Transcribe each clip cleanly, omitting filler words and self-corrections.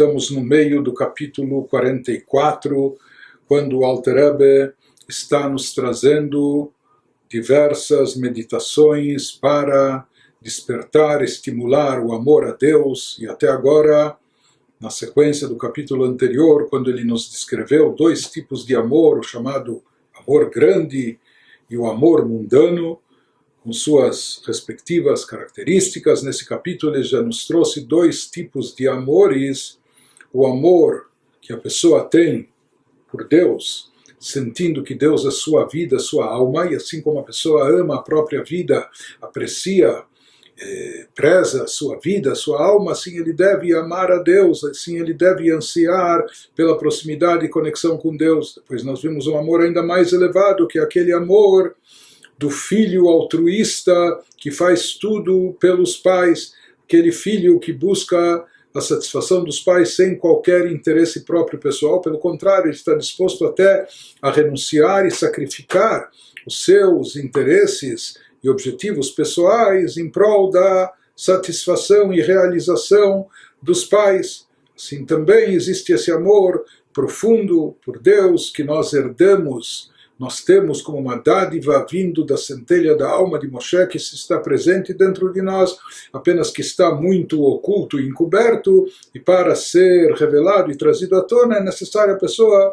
estamos no meio do capítulo 44, quando o Alter Rebbe está nos trazendo diversas meditações para despertar, estimular o amor a Deus, e até agora, na sequência do capítulo anterior, quando ele nos descreveu dois tipos de amor, o chamado amor grande e o amor mundano, com suas respectivas características. Nesse capítulo ele já nos trouxe dois tipos de amores: o amor que a pessoa tem por Deus, sentindo que Deus é sua vida, sua alma, e assim como a pessoa ama a própria vida, aprecia, preza a sua vida, a sua alma, assim ele deve amar a Deus, assim ele deve ansiar pela proximidade e conexão com Deus. Depois nós vimos um amor ainda mais elevado, que é aquele amor do filho altruísta que faz tudo pelos pais, aquele filho que busca a satisfação dos pais sem qualquer interesse próprio pessoal. Pelo contrário, ele está disposto até a renunciar e sacrificar os seus interesses e objetivos pessoais em prol da satisfação e realização dos pais. Assim também existe esse amor profundo por Deus que nós herdamos, nós temos como uma dádiva vindo da centelha da alma de Moshe, que está presente dentro de nós, apenas que está muito oculto e encoberto, e para ser revelado e trazido à tona é necessário a pessoa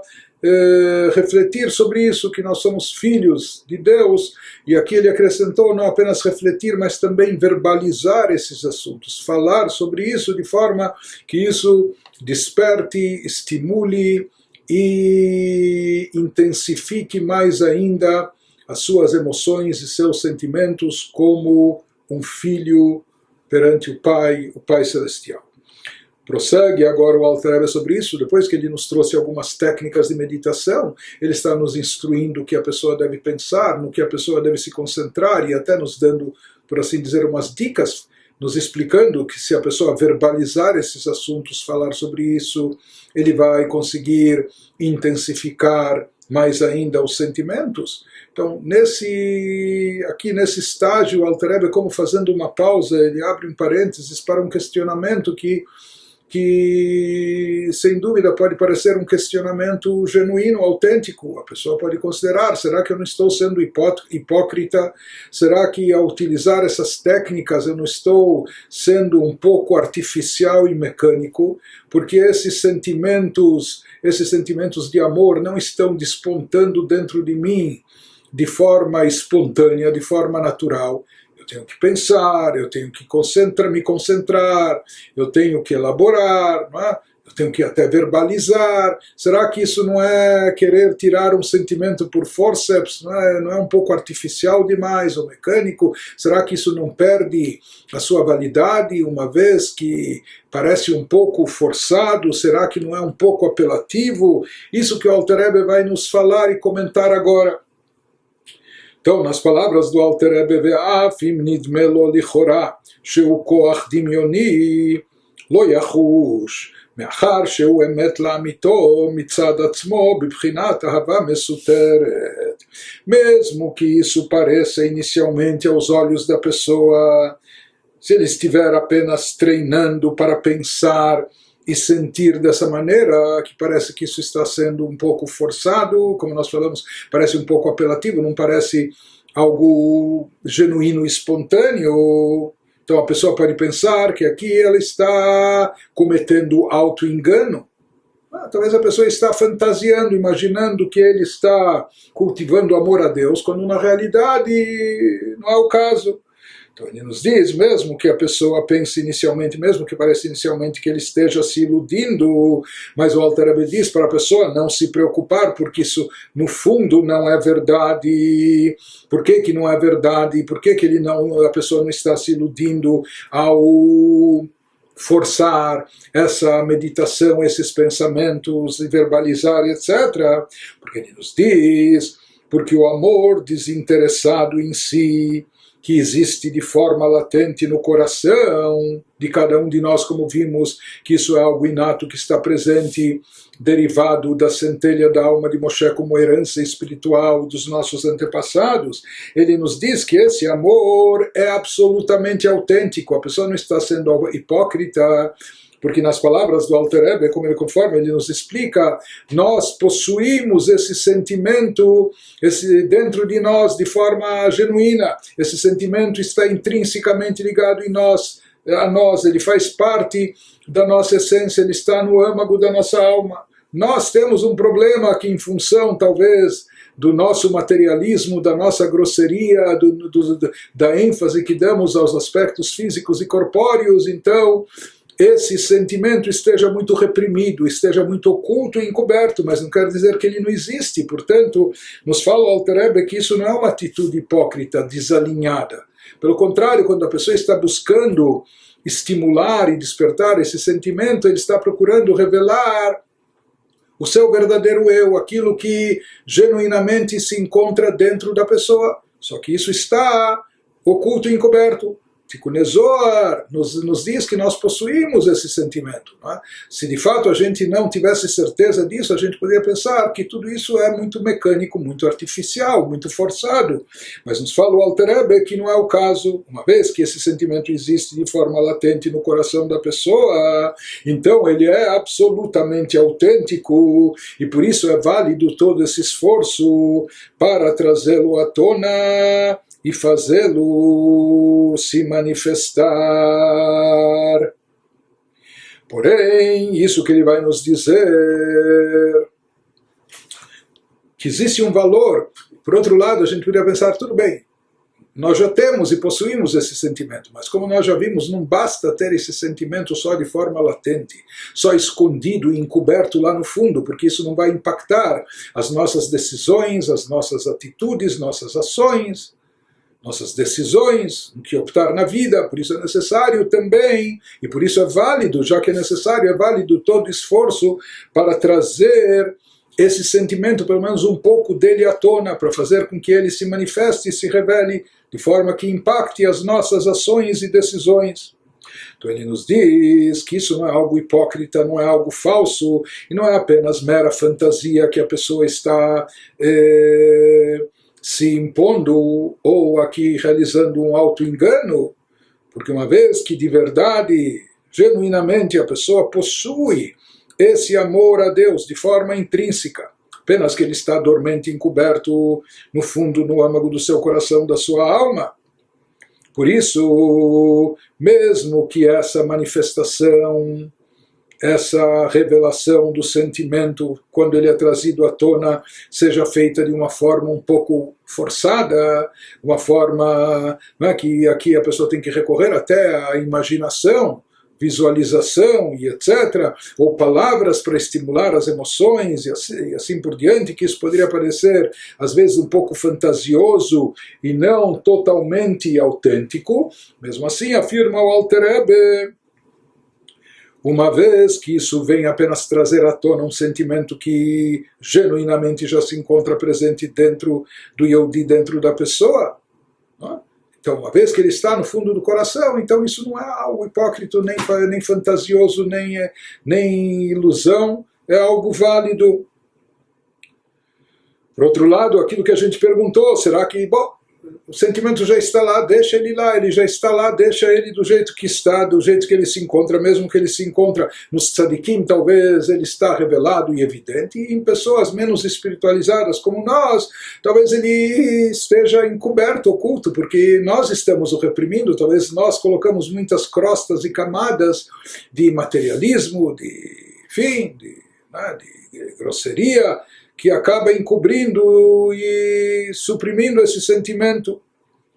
refletir sobre isso, que nós somos filhos de Deus. E aqui ele acrescentou não apenas refletir, mas também verbalizar esses assuntos, falar sobre isso de forma que isso desperte, estimule e intensifique mais ainda as suas emoções e seus sentimentos como um filho perante o Pai Celestial. Prossegue agora o Alter Rebbe sobre isso. Depois que ele nos trouxe algumas técnicas de meditação, ele está nos instruindo o que a pessoa deve pensar, no que a pessoa deve se concentrar, e até nos dando, por assim dizer, umas dicas, nos explicando que se a pessoa verbalizar esses assuntos, falar sobre isso, ele vai conseguir intensificar mais ainda os sentimentos. Então, aqui nesse estágio, o Alter Rebbe, como fazendo uma pausa, ele abre um parênteses para um questionamento que sem dúvida pode parecer um questionamento genuíno, autêntico. A pessoa pode considerar: será que eu não estou sendo hipócrita? Será que ao utilizar essas técnicas eu não estou sendo um pouco artificial e mecânico? Porque esses sentimentos de amor não estão despontando dentro de mim de forma espontânea, de forma natural. Eu tenho que pensar, eu tenho que me concentrar, eu tenho que elaborar, não é? Eu tenho que até verbalizar. Será que isso não é querer tirar um sentimento por forceps? Não é um pouco artificial demais ou mecânico? Será que isso não perde a sua validade, uma vez que parece um pouco forçado? Será que não é um pouco apelativo? Isso que o Alter Rebbe vai nos falar e comentar agora. Então, nas palavras do Alter Rebbe, ve'afim nidme lo lichora shehu koach dimioni lo yachush מאחר שהוא אמת לאמיתו מצד עצמו בבחינת אהבה מסותרת. Mesmo que isso pareça inicialmente aos olhos da pessoa, se ele estiver apenas treinando para pensar e sentir dessa maneira, que parece que isso está sendo um pouco forçado, como nós falamos, parece um pouco apelativo, não parece algo genuíno e espontâneo. Então a pessoa pode pensar que aqui ela está cometendo auto-engano. Talvez a pessoa está fantasiando, imaginando que ele está cultivando amor a Deus, quando na realidade não é o caso. Então ele nos diz, mesmo que a pessoa pense inicialmente, mesmo que pareça inicialmente que ele esteja se iludindo, mas o Alter Rebbe diz para a pessoa não se preocupar, porque isso no fundo não é verdade. Por que não é verdade? Por que a pessoa não está se iludindo ao forçar essa meditação, esses pensamentos, e verbalizar, etc. Porque ele nos diz, porque o amor desinteressado em si, que existe de forma latente no coração de cada um de nós, como vimos, que isso é algo inato que está presente, derivado da centelha da alma de Moshe como herança espiritual dos nossos antepassados. Ele nos diz que esse amor é absolutamente autêntico. A pessoa não está sendo hipócrita porque nas palavras do Alter Rebbe, conforme ele nos explica, nós possuímos esse sentimento dentro de nós de forma genuína. Esse sentimento está intrinsecamente ligado a nós, ele faz parte da nossa essência, ele está no âmago da nossa alma. Nós temos um problema que, em função, talvez, do nosso materialismo, da nossa grosseria, da ênfase que damos aos aspectos físicos e corpóreos, então esse sentimento esteja muito reprimido, esteja muito oculto e encoberto, mas não quer dizer que ele não existe. Portanto, nos fala o Alter Rebbe que isso não é uma atitude hipócrita, desalinhada. Pelo contrário, quando a pessoa está buscando estimular e despertar esse sentimento, ele está procurando revelar o seu verdadeiro eu, aquilo que genuinamente se encontra dentro da pessoa. Só que isso está oculto e encoberto. Tikkun Zohar nos diz que nós possuímos esse sentimento. Não é? Se de fato a gente não tivesse certeza disso, a gente poderia pensar que tudo isso é muito mecânico, muito artificial, muito forçado. Mas nos fala o Alter Rebbe que não é o caso. Uma vez que esse sentimento existe de forma latente no coração da pessoa, então ele é absolutamente autêntico e por isso é válido todo esse esforço para trazê-lo à tona e fazê-lo se manifestar. Porém, isso que ele vai nos dizer, que existe um valor. Por outro lado, a gente poderia pensar, tudo bem, nós já temos e possuímos esse sentimento, mas como nós já vimos, não basta ter esse sentimento só de forma latente, só escondido e encoberto lá no fundo, porque isso não vai impactar as nossas decisões, as nossas atitudes, nossas ações, nossas decisões, o que optar na vida. Por isso é necessário também, e por isso é válido, já que é necessário, é válido todo esforço para trazer esse sentimento, pelo menos um pouco dele à tona, para fazer com que ele se manifeste e se revele de forma que impacte as nossas ações e decisões. Então ele nos diz que isso não é algo hipócrita, não é algo falso, e não é apenas mera fantasia que a pessoa está se impondo ou aqui realizando um auto-engano, porque uma vez que de verdade, genuinamente a pessoa possui esse amor a Deus de forma intrínseca, apenas que ele está dormente, encoberto no fundo, no âmago do seu coração, da sua alma. Por isso, mesmo que essa manifestação, essa revelação do sentimento, quando ele é trazido à tona, seja feita de uma forma um pouco forçada, uma forma, não é, que aqui a pessoa tem que recorrer até à imaginação, visualização e etc., ou palavras para estimular as emoções e assim por diante, que isso poderia parecer às vezes um pouco fantasioso e não totalmente autêntico. Mesmo assim, afirma o Alter Rebbe, uma vez que isso vem apenas trazer à tona um sentimento que genuinamente já se encontra presente dentro do Yehudi, dentro da pessoa, não é? Então, uma vez que ele está no fundo do coração, então isso não é algo hipócrita, nem fantasioso, nem ilusão, é algo válido. Por outro lado, aquilo que a gente perguntou, será que, bom, o sentimento já está lá, ele já está lá, deixa ele do jeito que está, do jeito que ele se encontra, mesmo que ele se encontra nos tzadikim, talvez ele está revelado e evidente, e em pessoas menos espiritualizadas como nós, talvez ele esteja encoberto, oculto, porque nós estamos o reprimindo, talvez nós colocamos muitas crostas e camadas de materialismo, de grosseria, que acaba encobrindo e suprimindo esse sentimento.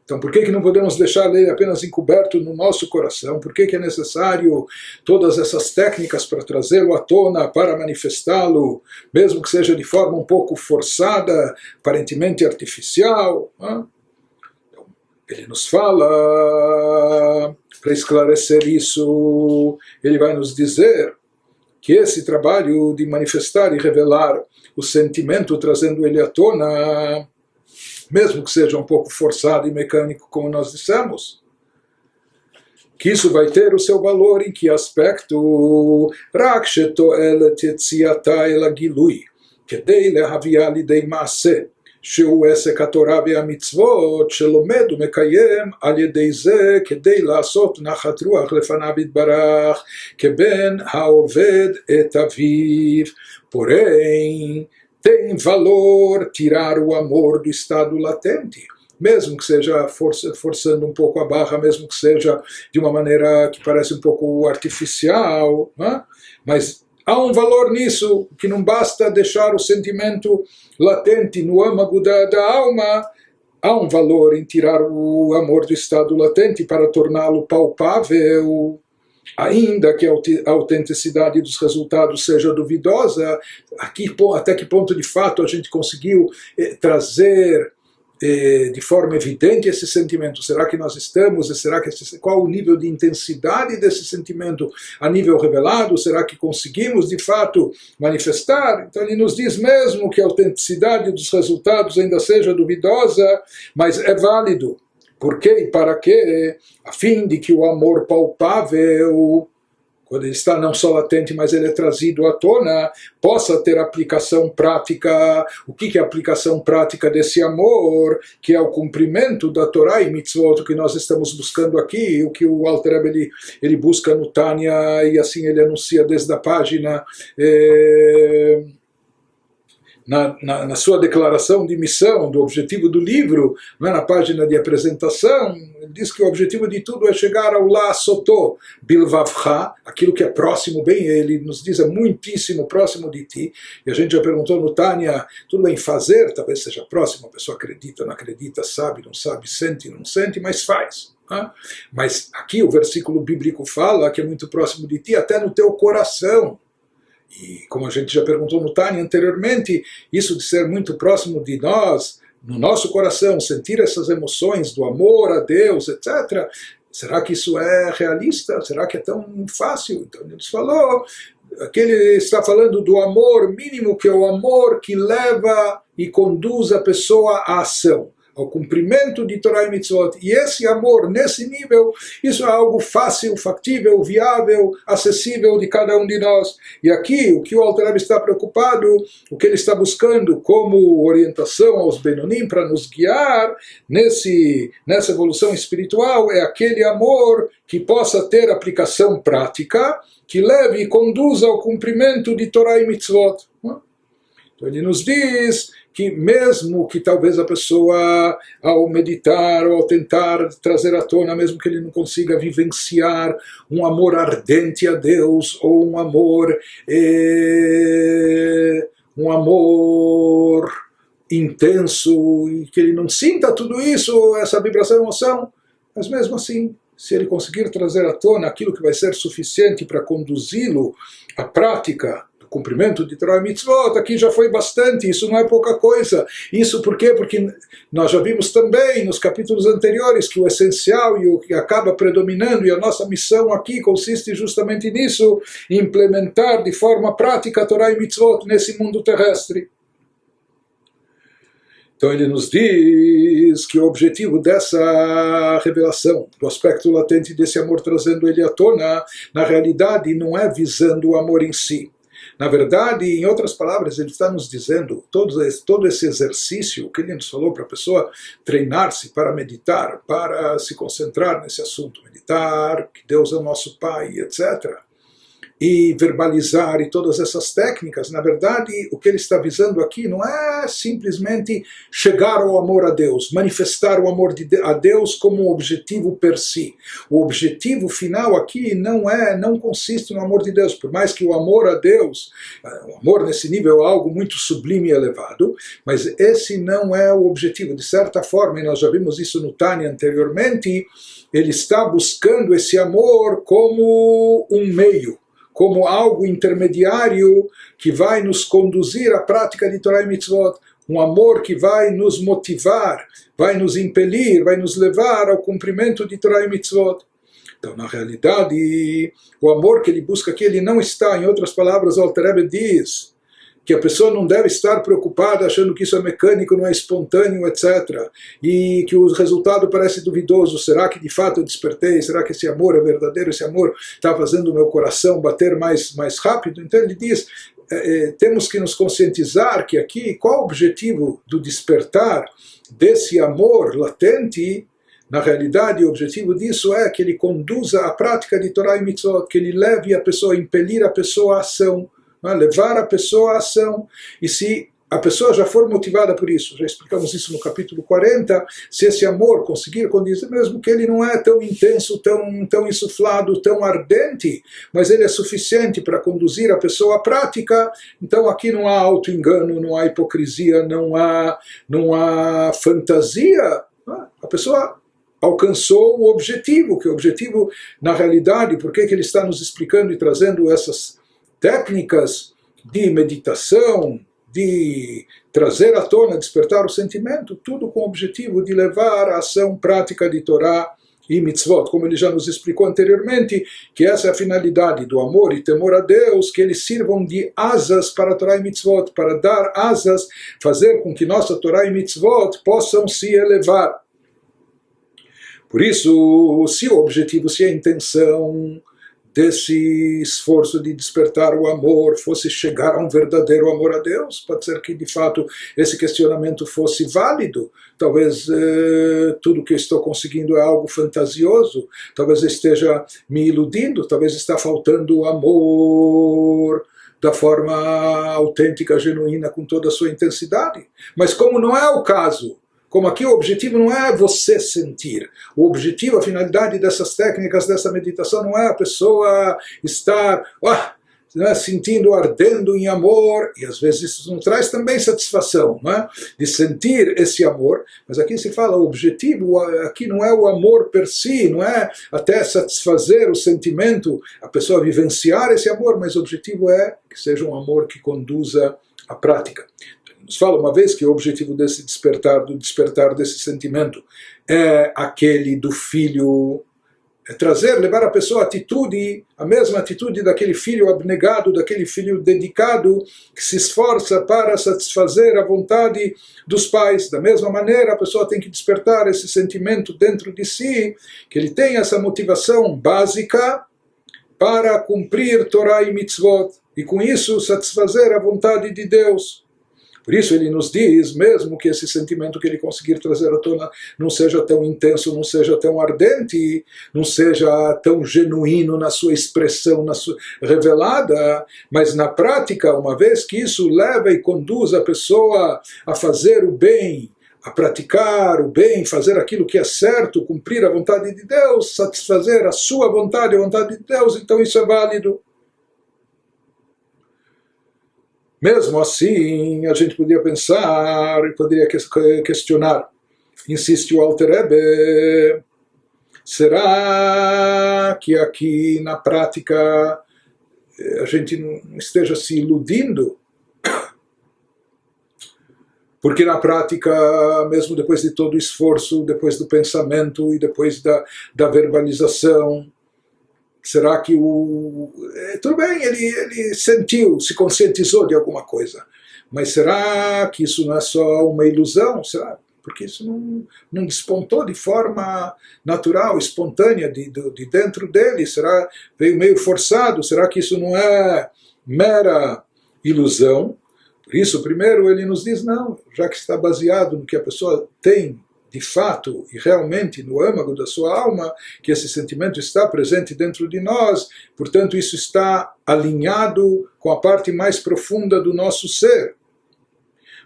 Então, por que não podemos deixar ele apenas encoberto no nosso coração? Por que é necessário todas essas técnicas para trazê-lo à tona, para manifestá-lo, mesmo que seja de forma um pouco forçada, aparentemente artificial? Então, ele nos fala, para esclarecer isso, ele vai nos dizer que esse trabalho de manifestar e revelar o sentimento, trazendo ele à tona, mesmo que seja um pouco forçado e mecânico, como nós dissemos, que isso vai ter o seu valor em que aspecto? Rak shetoelet yetziata el hagilui, kedei lehavia lidei maaseh, שהוא עסק התורה והמצוות שלומד ומקיים על ידי זה כדי לעשות נחת rוח לפניו יתברך כבן העובד את אביו. Porém, tem valor tirar o amor do estado latente, mesmo que seja forçando um pouco a barra, mesmo que seja de uma maneira que parece um pouco artificial, né? Mas há um valor nisso, que não basta deixar o sentimento latente no âmago da alma, há um valor em tirar o amor do estado latente para torná-lo palpável. Ainda que a autenticidade dos resultados seja duvidosa, até que ponto de fato a gente conseguiu trazer de forma evidente esse sentimento? Será que nós estamos? Qual o nível de intensidade desse sentimento a nível revelado? Será que conseguimos de fato manifestar? Então ele nos diz mesmo que a autenticidade dos resultados ainda seja duvidosa, mas é válido. Por quê e para quê? A fim de que o amor palpável, quando ele está não só latente, mas ele é trazido à tona, possa ter aplicação prática. O que é a aplicação prática desse amor? Que é o cumprimento da Torá e Mitzvot, o que nós estamos buscando aqui, o que o Alter Rebbe ele busca no Tânia, e assim ele anuncia desde a página... Na sua declaração de missão, do objetivo do livro, na página de apresentação, ele diz que o objetivo de tudo é chegar ao La Sotó Bilvavcha, aquilo que é próximo, bem, ele nos diz é muitíssimo próximo de ti, e a gente já perguntou no Tânia, tudo bem, fazer, talvez seja próximo, a pessoa acredita, não acredita, sabe, não sabe, sente, não sente, mas faz. Mas aqui o versículo bíblico fala que é muito próximo de ti, até no teu coração. E como a gente já perguntou no Tânia anteriormente, isso de ser muito próximo de nós, no nosso coração, sentir essas emoções do amor a Deus, etc., será que isso é realista? Será que é tão fácil? Então ele nos falou, aqui ele está falando do amor mínimo, que é o amor que leva e conduz a pessoa à ação, ao cumprimento de Torá e Mitzvot. E esse amor, nesse nível, isso é algo fácil, factível, viável, acessível de cada um de nós. E aqui, o que o Alter Rebbe está preocupado, o que ele está buscando como orientação aos Benonim para nos guiar nessa evolução espiritual, é aquele amor que possa ter aplicação prática, que leve e conduza ao cumprimento de Torá e Mitzvot. Então ele nos diz que mesmo que talvez a pessoa, ao meditar ou ao tentar trazer à tona, mesmo que ele não consiga vivenciar um amor ardente a Deus, ou um amor intenso, e que ele não sinta tudo isso, essa vibração e emoção, mas mesmo assim, se ele conseguir trazer à tona aquilo que vai ser suficiente para conduzi-lo à prática, cumprimento de Torá e Mitzvot, aqui já foi bastante, isso não é pouca coisa. Isso por quê? Porque nós já vimos também nos capítulos anteriores que o essencial e o que acaba predominando, e a nossa missão aqui consiste justamente nisso, implementar de forma prática a Torá e Mitzvot nesse mundo terrestre. Então ele nos diz que o objetivo dessa revelação, do aspecto latente desse amor trazendo ele à tona, na realidade não é visando o amor em si. Na verdade, em outras palavras, ele está nos dizendo, todo esse exercício, que ele nos falou para a pessoa treinar-se para meditar, para se concentrar nesse assunto, meditar, que Deus é o nosso Pai, etc., e verbalizar e todas essas técnicas, na verdade, o que ele está visando aqui não é simplesmente chegar ao amor a Deus, manifestar o amor a Deus como um objetivo per si. O objetivo final aqui não consiste no amor de Deus, por mais que o amor a Deus, o amor nesse nível é algo muito sublime e elevado, mas esse não é o objetivo. De certa forma, e nós já vimos isso no Tânia anteriormente, ele está buscando esse amor como um meio, como algo intermediário que vai nos conduzir à prática de Torá e Mitzvot, um amor que vai nos motivar, vai nos impelir, vai nos levar ao cumprimento de Torá e Mitzvot. Então, na realidade, o amor que ele busca aqui, ele não está, em outras palavras, o Alter Rebbe diz que a pessoa não deve estar preocupada achando que isso é mecânico, não é espontâneo, etc. E que o resultado parece duvidoso. Será que de fato eu despertei? Será que esse amor é verdadeiro? Esse amor está fazendo o meu coração bater mais rápido? Então ele diz, temos que nos conscientizar que aqui, qual o objetivo do despertar desse amor latente? Na realidade, o objetivo disso é que ele conduza a prática de Torá e Mitzvot, que ele leve a pessoa, impelir a pessoa à ação, levar a pessoa à ação. E se a pessoa já for motivada por isso, já explicamos isso no capítulo 40, se esse amor conseguir conduzir, mesmo que ele não é tão intenso, tão insuflado, tão ardente, mas ele é suficiente para conduzir a pessoa à prática, então aqui não há auto-engano, não há hipocrisia, não há fantasia. A pessoa alcançou o objetivo, que o objetivo, na realidade, por que ele está nos explicando e trazendo essas técnicas de meditação, de trazer à tona, despertar o sentimento, tudo com o objetivo de levar a ação prática de Torá e Mitzvot, como ele já nos explicou anteriormente, que essa é a finalidade do amor e temor a Deus, que eles sirvam de asas para Torá e Mitzvot, para dar asas, fazer com que nossa Torá e Mitzvot possam se elevar. Por isso, se o objetivo, se a intenção desse esforço de despertar o amor fosse chegar a um verdadeiro amor a Deus, pode ser que de fato esse questionamento fosse válido. Talvez tudo que eu estou conseguindo é algo fantasioso, talvez eu esteja me iludindo, talvez está faltando amor da forma autêntica, genuína, com toda a sua intensidade. Mas como não é o caso, como aqui o objetivo não é você sentir, o objetivo, a finalidade dessas técnicas, dessa meditação, não é a pessoa estar sentindo, ardendo em amor, e às vezes isso não traz também satisfação, não é? De sentir esse amor, mas aqui se fala, o objetivo aqui não é o amor per si, não é até satisfazer o sentimento, a pessoa vivenciar esse amor, mas o objetivo é que seja um amor que conduza à prática. Nos fala uma vez que o objetivo desse despertar, do despertar desse sentimento, é aquele do filho, é trazer, levar a pessoa à atitude, a mesma atitude daquele filho abnegado, daquele filho dedicado, que se esforça para satisfazer a vontade dos pais. Da mesma maneira, a pessoa tem que despertar esse sentimento dentro de si, que ele tem essa motivação básica para cumprir Torá e Mitzvot, e com isso satisfazer a vontade de Deus. Por isso ele nos diz, mesmo que esse sentimento que ele conseguir trazer à tona não seja tão intenso, não seja tão ardente, não seja tão genuíno na sua expressão, revelada, mas na prática, uma vez que isso leva e conduz a pessoa a fazer o bem, a praticar o bem, fazer aquilo que é certo, cumprir a vontade de Deus, satisfazer a sua vontade, a vontade de Deus, então isso é válido. Mesmo assim, a gente poderia pensar, poderia questionar, insiste o Alter Rebbe, será que aqui na prática a gente não esteja se iludindo? Porque na prática, mesmo depois de todo o esforço, depois do pensamento e depois da verbalização, será que tudo bem, ele sentiu, se conscientizou de alguma coisa, mas será que isso não é só uma ilusão? Será? Porque isso não despontou de forma natural, espontânea, de dentro dele? Será veio meio forçado? Será que isso não é mera ilusão? Por isso, primeiro, ele nos diz, não, já que está baseado no que a pessoa tem, de fato e realmente no âmago da sua alma, que esse sentimento está presente dentro de nós, portanto isso está alinhado com a parte mais profunda do nosso ser.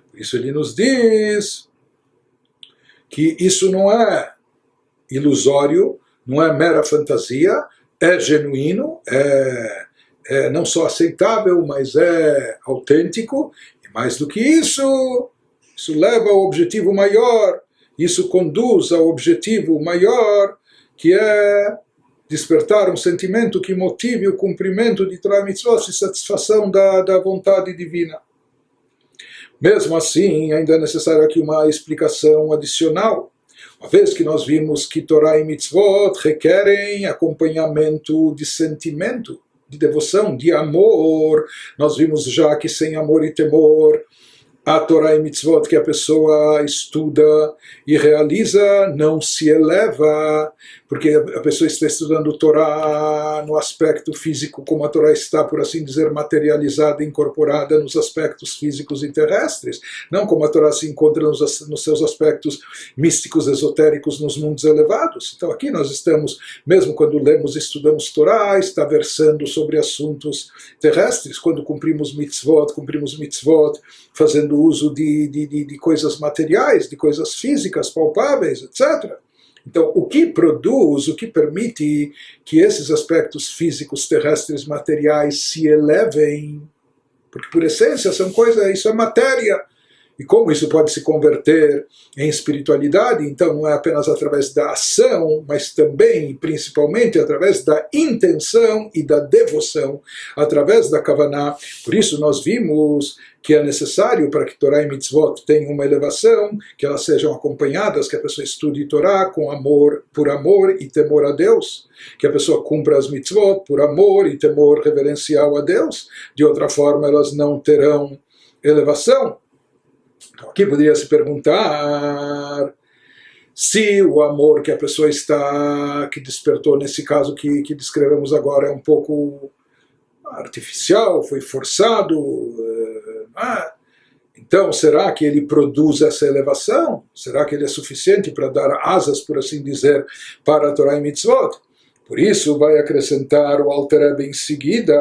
Por isso ele nos diz que isso não é ilusório, não é mera fantasia, é genuíno, é não só aceitável, mas é autêntico, e mais do que isso leva ao objetivo maior. Isso conduz ao objetivo maior, que é despertar um sentimento que motive o cumprimento de Torá e Mitzvot e satisfação da vontade divina. Mesmo assim, ainda é necessário aqui uma explicação adicional. Uma vez que nós vimos que Torá e Mitzvot requerem acompanhamento de sentimento, de devoção, de amor, nós vimos já que sem amor e temor a Torá e Mitzvot que a pessoa estuda e realiza não se eleva, porque a pessoa está estudando Torá no aspecto físico, como a Torá está, por assim dizer, materializada, incorporada nos aspectos físicos e terrestres, não como a Torá se encontra nos seus aspectos místicos, esotéricos, nos mundos elevados. Então aqui nós estamos, mesmo quando lemos e estudamos Torá, está versando sobre assuntos terrestres. Quando cumprimos mitzvot, fazendo uso de coisas materiais, de coisas físicas, palpáveis, etc. Então, o que produz, o que permite que esses aspectos físicos, terrestres, materiais se elevem, porque por essência são coisas, isso é matéria. E como isso pode se converter em espiritualidade, então não é apenas através da ação, mas também, principalmente, através da intenção e da devoção, através da Kavaná. Por isso nós vimos que é necessário para que Torá e Mitzvot tenham uma elevação, que elas sejam acompanhadas, que a pessoa estude Torá com amor, por amor e temor a Deus, que a pessoa cumpra as Mitzvot por amor e temor reverencial a Deus, de outra forma elas não terão elevação. Então, aqui poderia se perguntar se o amor que a pessoa que despertou nesse caso que descrevemos agora é um pouco artificial, foi forçado. Então, será que ele produz essa elevação? Será que ele é suficiente para dar asas, por assim dizer, para a Torá e Mitzvot? Por isso, vai acrescentar o Alter Rebbe em seguida.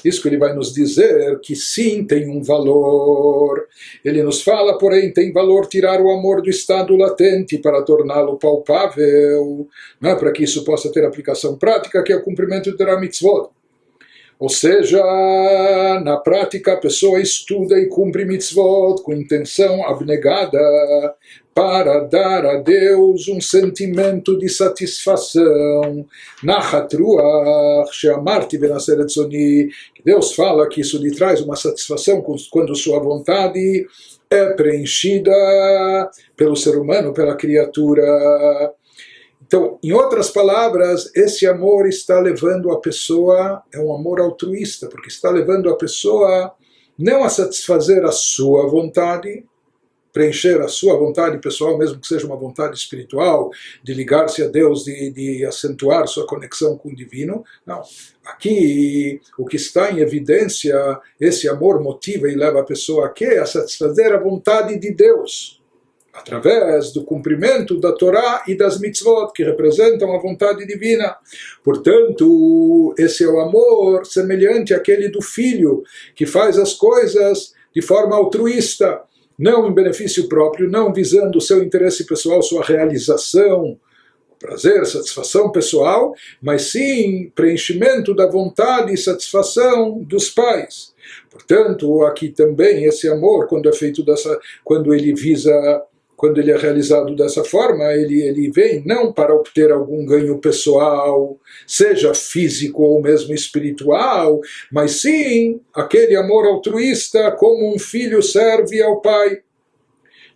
Isso que ele vai nos dizer, que sim, tem um valor. Ele nos fala, porém, tem valor tirar o amor do estado latente para torná-lo palpável, né, para que isso possa ter aplicação prática, que é o cumprimento do Torá Mitzvot. Ou seja, na prática a pessoa estuda e cumpre mitzvot com intenção abnegada para dar a Deus um sentimento de satisfação. Nachat ruach she'amarti v'naseh retzoni, que Deus fala que isso lhe traz uma satisfação quando sua vontade é preenchida pelo ser humano, pela criatura. Então, em outras palavras, esse amor está levando a pessoa, é um amor altruísta, porque está levando a pessoa não a satisfazer a sua vontade, preencher a sua vontade pessoal, mesmo que seja uma vontade espiritual, de ligar-se a Deus, de acentuar sua conexão com o divino. Não. Aqui, o que está em evidência, esse amor motiva e leva a pessoa a quê? A satisfazer a vontade de Deus, através do cumprimento da Torá e das mitzvot, que representam a vontade divina. Portanto, esse é o amor semelhante àquele do filho, que faz as coisas de forma altruísta, não em benefício próprio, não visando o seu interesse pessoal, sua realização, prazer, satisfação pessoal, mas sim preenchimento da vontade e satisfação dos pais. Portanto, aqui também esse amor, quando é feito quando ele é realizado dessa forma, ele vem não para obter algum ganho pessoal, seja físico ou mesmo espiritual, mas sim aquele amor altruísta, como um filho serve ao pai.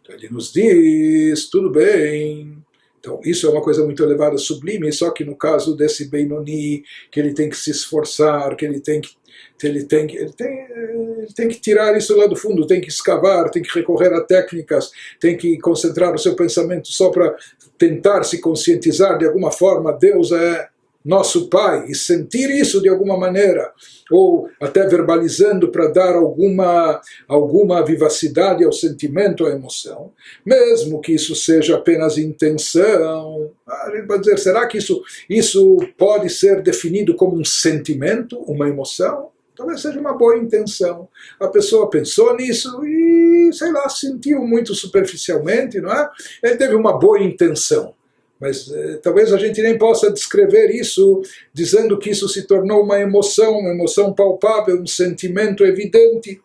Então ele nos diz, tudo bem. Então isso é uma coisa muito elevada, sublime, só que no caso desse Benoni, que ele tem que se esforçar, que ele tem que tirar isso lá do fundo, tem que escavar, tem que recorrer a técnicas, tem que concentrar o seu pensamento só para tentar se conscientizar de alguma forma, Deus é nosso Pai, e sentir isso de alguma maneira, ou até verbalizando para dar alguma vivacidade ao sentimento, à emoção, mesmo que isso seja apenas intenção. A gente vai dizer, será que isso pode ser definido como um sentimento, uma emoção? Talvez seja uma boa intenção. A pessoa pensou nisso e, sei lá, sentiu muito superficialmente, não é? Ele teve uma boa intenção. Mas talvez a gente nem possa descrever isso dizendo que isso se tornou uma emoção palpável, um sentimento evidente.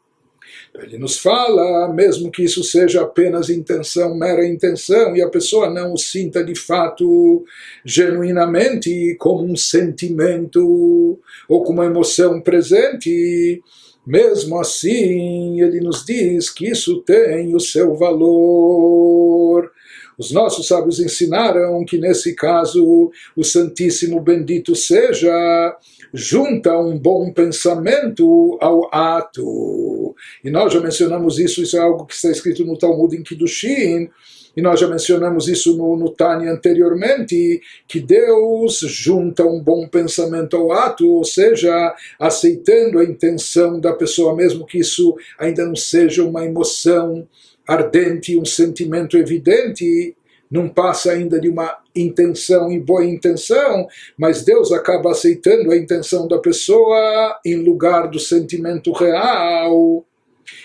Ele nos fala, mesmo que isso seja apenas intenção, mera intenção, e a pessoa não o sinta de fato, genuinamente, como um sentimento ou como uma emoção presente, mesmo assim ele nos diz que isso tem o seu valor. Os nossos sábios ensinaram que nesse caso o Santíssimo Bendito seja junta um bom pensamento ao ato. E nós já mencionamos isso é algo que está escrito no Talmud em Kiddushin, e nós já mencionamos isso no Tânia anteriormente, que Deus junta um bom pensamento ao ato, ou seja, aceitando a intenção da pessoa, mesmo que isso ainda não seja uma emoção ardente, um sentimento evidente, não passa ainda de uma intenção e boa intenção, mas Deus acaba aceitando a intenção da pessoa em lugar do sentimento real.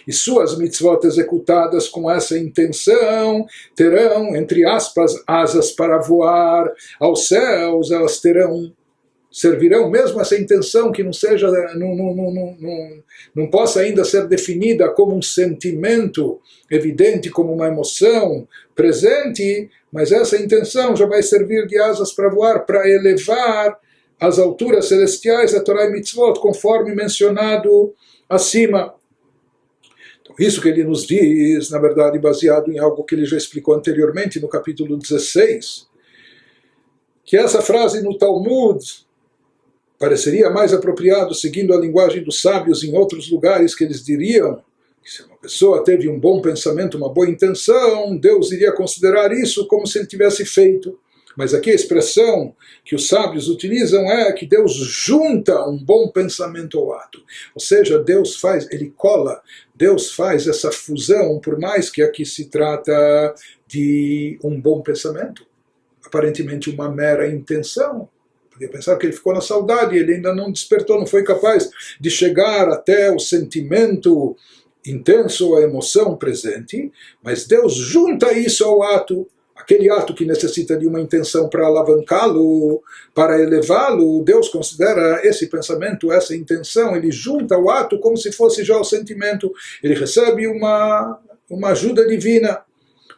E suas mitzvot executadas com essa intenção terão, entre aspas, asas para voar aos céus, elas servirão mesmo essa intenção que não seja, não possa ainda ser definida como um sentimento evidente, como uma emoção presente, mas essa intenção já vai servir de asas para voar, para elevar as alturas celestiais da Torá e Mitzvot, conforme mencionado acima. Isso que ele nos diz, na verdade, baseado em algo que ele já explicou anteriormente no capítulo 16, que essa frase no Talmud pareceria mais apropriado, seguindo a linguagem dos sábios em outros lugares, que eles diriam que se uma pessoa teve um bom pensamento, uma boa intenção, Deus iria considerar isso como se ele tivesse feito. Mas aqui a expressão que os sábios utilizam é que Deus junta um bom pensamento ao ato. Ou seja, Deus faz, ele cola, Deus faz essa fusão, por mais que aqui se trata de um bom pensamento. Aparentemente uma mera intenção. Podia pensar que ele ficou na saudade, ele ainda não despertou, não foi capaz de chegar até o sentimento intenso, a emoção presente, mas Deus junta isso ao ato. Aquele ato que necessita de uma intenção para alavancá-lo, para elevá-lo, Deus considera esse pensamento, essa intenção, ele junta o ato como se fosse já o sentimento, ele recebe uma ajuda divina.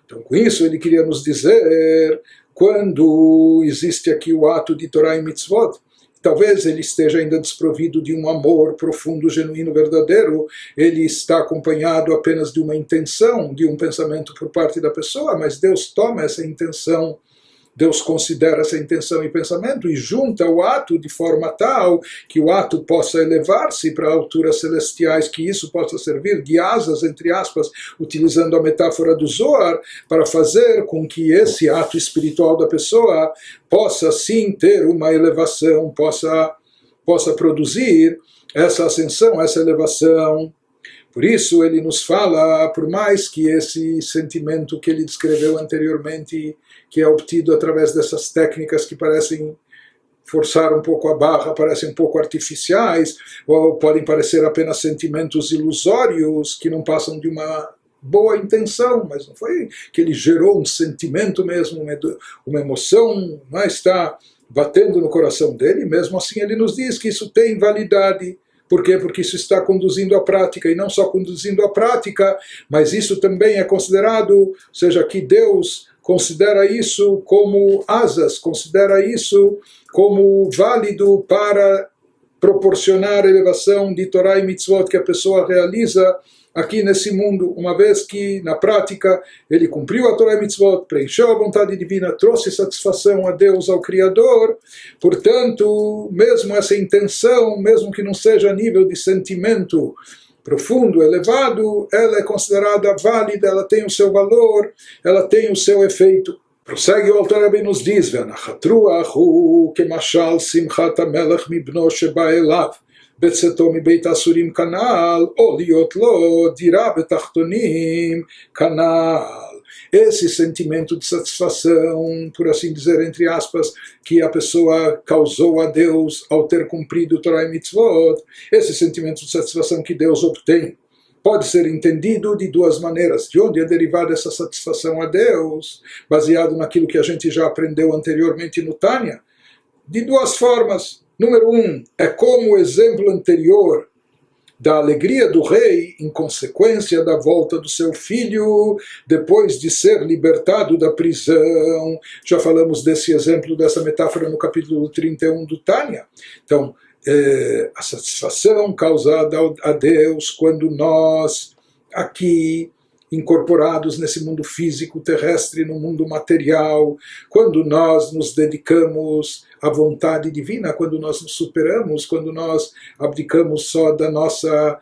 Então, com isso, ele queria nos dizer, quando existe aqui o ato de Torá e Mitzvot, talvez ele esteja ainda desprovido de um amor profundo, genuíno, verdadeiro, ele está acompanhado apenas de uma intenção, de um pensamento por parte da pessoa, mas Deus toma essa intenção, Deus considera essa intenção e pensamento e junta o ato de forma tal que o ato possa elevar-se para alturas celestiais, que isso possa servir de asas, entre aspas, utilizando a metáfora do Zohar, para fazer com que esse ato espiritual da pessoa possa sim ter uma elevação, possa produzir essa ascensão, essa elevação. Por isso ele nos fala, por mais que esse sentimento que ele descreveu anteriormente, que é obtido através dessas técnicas que parecem forçar um pouco a barra, parecem um pouco artificiais, ou podem parecer apenas sentimentos ilusórios, que não passam de uma boa intenção, mas não foi que ele gerou um sentimento mesmo, uma emoção, não está batendo no coração dele, mesmo assim ele nos diz que isso tem validade. Por quê? Porque isso está conduzindo à prática, e não só conduzindo à prática, mas isso também é considerado, ou seja, que Deus considera isso como asas, considera isso como válido para proporcionar a elevação de Torá e Mitzvot que a pessoa realiza aqui nesse mundo, uma vez que na prática ele cumpriu a Torá e Mitzvot, preencheu a vontade divina, trouxe satisfação a Deus, ao Criador. Portanto, mesmo essa intenção, mesmo que não seja a nível de sentimento profundo, elevado, ela é considerada válida, ela tem o seu valor, ela tem o seu efeito. Prossegue o Alter Rebbe nos diz, והנחת רוח הוא כמשל שמחת המלך מבנו שבא אליו בצאתו מבית האסורים כנ"ל, או להיות לו דירה בתחתונים כנ"ל. Esse sentimento de satisfação, por assim dizer, entre aspas, que a pessoa causou a Deus ao ter cumprido Torá e Mitzvot, esse sentimento de satisfação que Deus obtém, pode ser entendido de duas maneiras. De onde é derivada essa satisfação a Deus? Baseado naquilo que a gente já aprendeu anteriormente no Tânia. De duas formas. Número 1, é como o exemplo anterior da alegria do rei em consequência da volta do seu filho depois de ser libertado da prisão. Já falamos desse exemplo, dessa metáfora no capítulo 31 do Tânia. Então, a satisfação causada a Deus quando nós aqui incorporados nesse mundo físico, terrestre, no mundo material, quando nós nos dedicamos à vontade divina, quando nós nos superamos, quando nós abdicamos só da nossa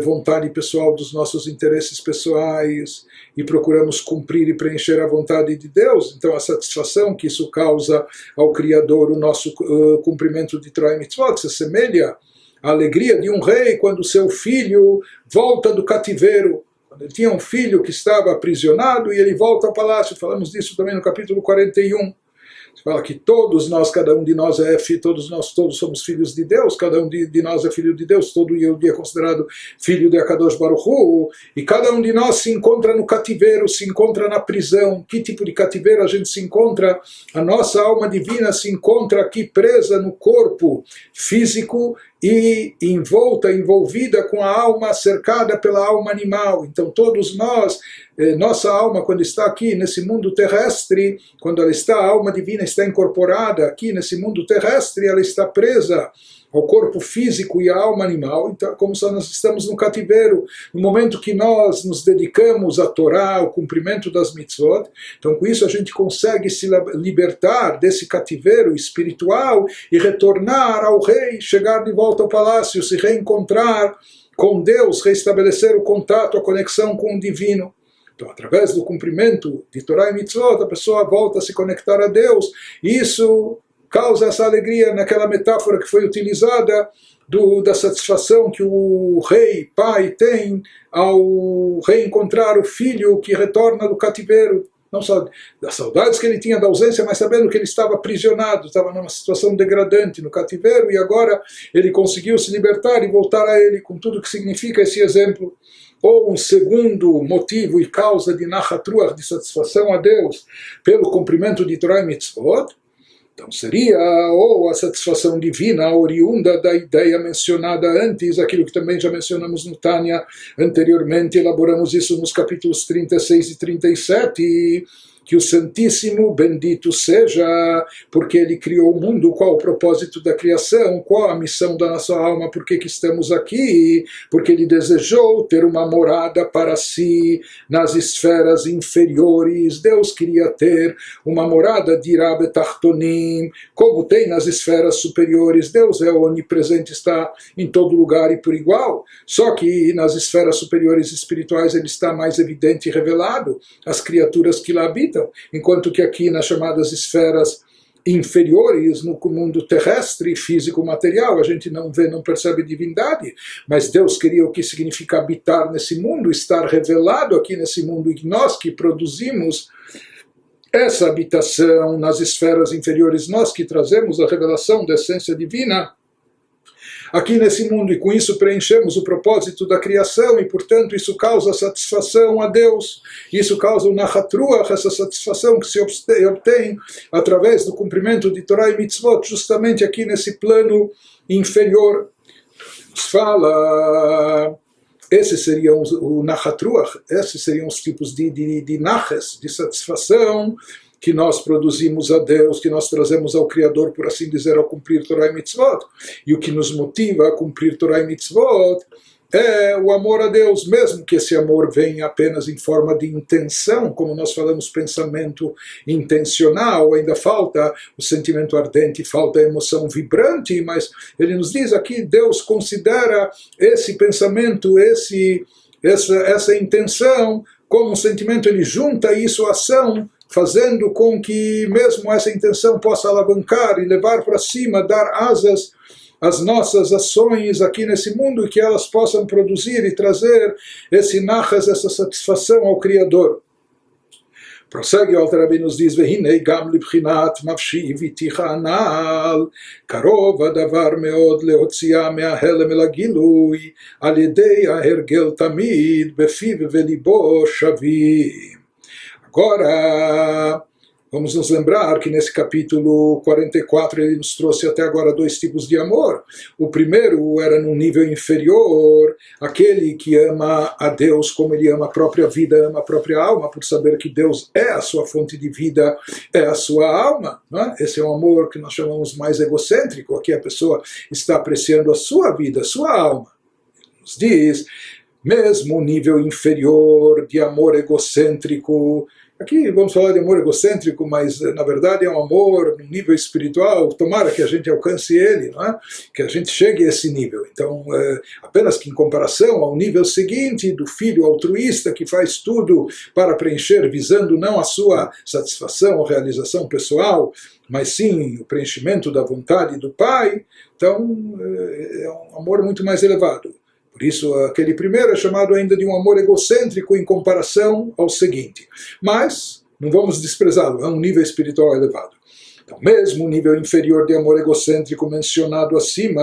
vontade pessoal, dos nossos interesses pessoais, e procuramos cumprir e preencher a vontade de Deus. Então a satisfação que isso causa ao Criador, o nosso cumprimento de Torah e Mitzvot, se assemelha à alegria de um rei quando seu filho volta do cativeiro. Quando ele tinha um filho que estava aprisionado e ele volta ao palácio. Falamos disso também no capítulo 41. Fala que todos nós, cada um de nós é filho, todos somos filhos de Deus, cada um de nós é filho de Deus, todo Yehudi é considerado filho de Akadosh Baruch Hu, e cada um de nós se encontra no cativeiro, se encontra na prisão. Que tipo de cativeiro a gente se encontra? A nossa alma divina se encontra aqui presa no corpo físico e envolvida com a alma, cercada pela alma animal. Então todos nós, nossa alma, quando está aqui nesse mundo terrestre, quando ela está, a alma divina está incorporada aqui nesse mundo terrestre, ela está presa ao corpo físico e à alma animal. Então, como se nós estamos no cativeiro, no momento que nós nos dedicamos à Torá, ao cumprimento das mitzvot, então com isso a gente consegue se libertar desse cativeiro espiritual e retornar ao rei, chegar de volta ao palácio, se reencontrar com Deus, restabelecer o contato, a conexão com o divino. Então, através do cumprimento de Torá e mitzvot, a pessoa volta a se conectar a Deus, e isso causa essa alegria naquela metáfora que foi utilizada da satisfação que o rei, pai, tem ao reencontrar o filho que retorna do cativeiro. Não só das saudades que ele tinha da ausência, mas sabendo que ele estava aprisionado, estava numa situação degradante no cativeiro, e agora ele conseguiu se libertar e voltar a ele, com tudo que significa esse exemplo. Ou um segundo motivo e causa de Nachat Ruach, de satisfação a Deus, pelo cumprimento de Torah e Mitzvot, então seria ou a satisfação divina oriunda da ideia mencionada antes, aquilo que também já mencionamos no Tânia anteriormente, elaboramos isso nos capítulos 36 e 37, que o Santíssimo bendito seja, porque Ele criou o mundo. Qual o propósito da criação? Qual a missão da nossa alma? Por que estamos aqui? Porque Ele desejou ter uma morada para si nas esferas inferiores. Deus queria ter uma morada de Betachtonim, como tem nas esferas superiores. Deus é onipresente, está em todo lugar e por igual. Só que nas esferas superiores espirituais Ele está mais evidente e revelado, as criaturas que lá habitam. Enquanto que aqui nas chamadas esferas inferiores, no mundo terrestre, físico, material, a gente não vê, não percebe divindade, mas Deus queria o que significa habitar nesse mundo, estar revelado aqui nesse mundo, e nós que produzimos essa habitação nas esferas inferiores, nós que trazemos a revelação da essência divina aqui nesse mundo, e com isso preenchemos o propósito da criação, e portanto isso causa satisfação a Deus, isso causa o Nachat Ruach, essa satisfação que se obtém através do cumprimento de Torah e Mitzvot, justamente aqui nesse plano inferior. Nos fala, esses seriam o Nachat Ruach, esses seriam os tipos de Naches, de satisfação, que nós produzimos a Deus, que nós trazemos ao Criador, por assim dizer, ao cumprir Torah e Mitzvot. E o que nos motiva a cumprir Torah e Mitzvot é o amor a Deus, mesmo que esse amor venha apenas em forma de intenção, como nós falamos, pensamento intencional, ainda falta o sentimento ardente, falta a emoção vibrante, mas ele nos diz aqui, Deus considera esse pensamento, essa intenção como um sentimento, ele junta isso à ação, fazendo com que mesmo essa intenção possa alavancar e levar para cima, dar asas às nossas ações aqui nesse mundo, e que elas possam produzir e trazer esse nachas, essa satisfação ao Criador. Prossegue o Alter Rebbe, nos diz, והנה גם לבחינת מפשי ויתיך הנ"ל, קרוב הדבר מאוד להוציאה מההלם אל הגילוי, על ידי ההרגל תמיד בפיו וליבו שווים. Agora, vamos nos lembrar que nesse capítulo 44 ele nos trouxe até agora dois tipos de amor. O primeiro era num nível inferior, aquele que ama a Deus como ele ama a própria vida, ama a própria alma, por saber que Deus é a sua fonte de vida, é a sua alma. Né? Esse é um amor que nós chamamos mais egocêntrico, aqui a pessoa está apreciando a sua vida, a sua alma. Nos diz, mesmo o nível inferior de amor egocêntrico. Aqui vamos falar de amor egocêntrico, mas na verdade é um amor no nível espiritual. Tomara que a gente alcance ele, não é? Que a gente chegue a esse nível. Então, apenas que em comparação ao nível seguinte do filho altruísta que faz tudo para preencher, visando não a sua satisfação ou realização pessoal, mas sim o preenchimento da vontade do pai, então é um amor muito mais elevado. Por isso, aquele primeiro é chamado ainda de um amor egocêntrico em comparação ao seguinte. Mas, não vamos desprezá-lo, é um nível espiritual elevado. Então, mesmo o nível inferior de amor egocêntrico mencionado acima,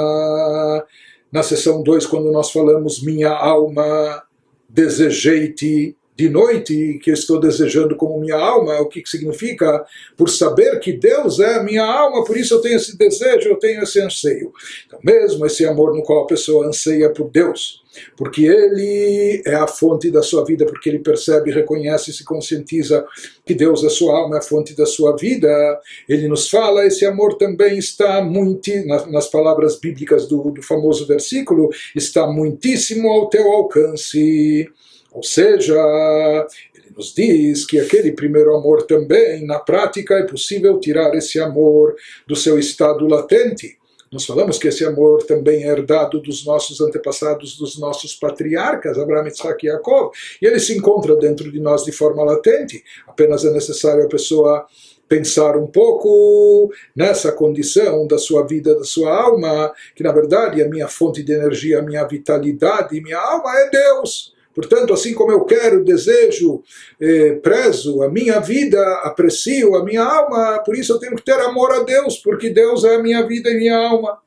na seção 2, quando nós falamos minha alma, desejei-te de noite, que eu estou desejando como minha alma, o que significa? Por saber que Deus é a minha alma, por isso eu tenho esse desejo, eu tenho esse anseio. Então, mesmo esse amor no qual a pessoa anseia por Deus, porque Ele é a fonte da sua vida, porque Ele percebe, reconhece e se conscientiza que Deus é a sua alma, é a fonte da sua vida, Ele nos fala, esse amor também está muito, nas palavras bíblicas do famoso versículo, está muitíssimo ao teu alcance. Ou seja, ele nos diz que aquele primeiro amor também, na prática, é possível tirar esse amor do seu estado latente. Nós falamos que esse amor também é herdado dos nossos antepassados, dos nossos patriarcas, Abraham, Isaac e Jacob, e ele se encontra dentro de nós de forma latente. Apenas é necessário a pessoa pensar um pouco nessa condição da sua vida, da sua alma, que na verdade a minha fonte de energia, a minha vitalidade, minha alma é Deus. Portanto, assim como eu quero, desejo, prezo a minha vida, aprecio a minha alma, por isso eu tenho que ter amor a Deus, porque Deus é a minha vida e minha alma.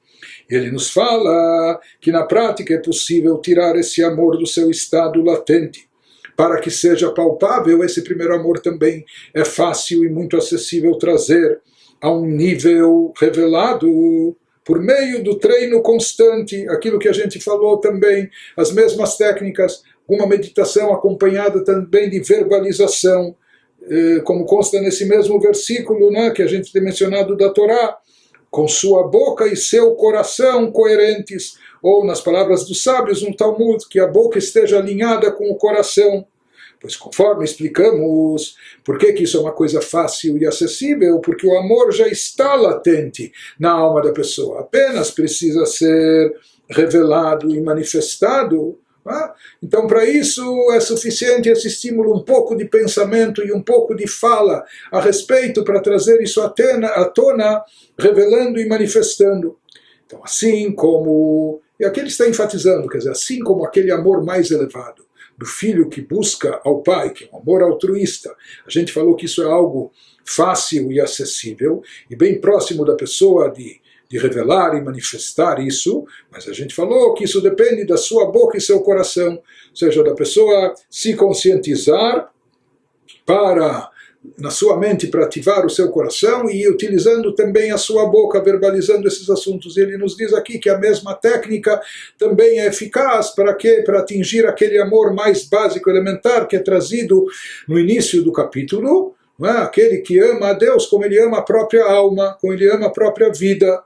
Ele nos fala que na prática é possível tirar esse amor do seu estado latente. Para que seja palpável, esse primeiro amor também é fácil e muito acessível trazer a um nível revelado por meio do treino constante, aquilo que a gente falou também, as mesmas técnicas, uma meditação acompanhada também de verbalização, como consta nesse mesmo versículo, né, que a gente tem mencionado da Torá, com sua boca e seu coração coerentes, ou nas palavras dos sábios no Talmud, que a boca esteja alinhada com o coração. Pois conforme explicamos, por que isso é uma coisa fácil e acessível? Porque o amor já está latente na alma da pessoa, apenas precisa ser revelado e manifestado. Então, para isso é suficiente esse estímulo, um pouco de pensamento e um pouco de fala a respeito, para trazer isso à tona, revelando e manifestando. Então, assim como, e aqui ele está enfatizando, quer dizer, assim como aquele amor mais elevado do filho que busca ao pai, que é um amor altruísta, a gente falou que isso é algo fácil e acessível, e bem próximo da pessoa de revelar e manifestar isso, mas a gente falou que isso depende da sua boca e seu coração, ou seja, da pessoa se conscientizar na sua mente para ativar o seu coração e utilizando também a sua boca, verbalizando esses assuntos. Ele nos diz aqui que a mesma técnica também é eficaz para quê? Para atingir aquele amor mais básico, elementar, que é trazido no início do capítulo, não é? Aquele que ama a Deus como ele ama a própria alma, como ele ama a própria vida.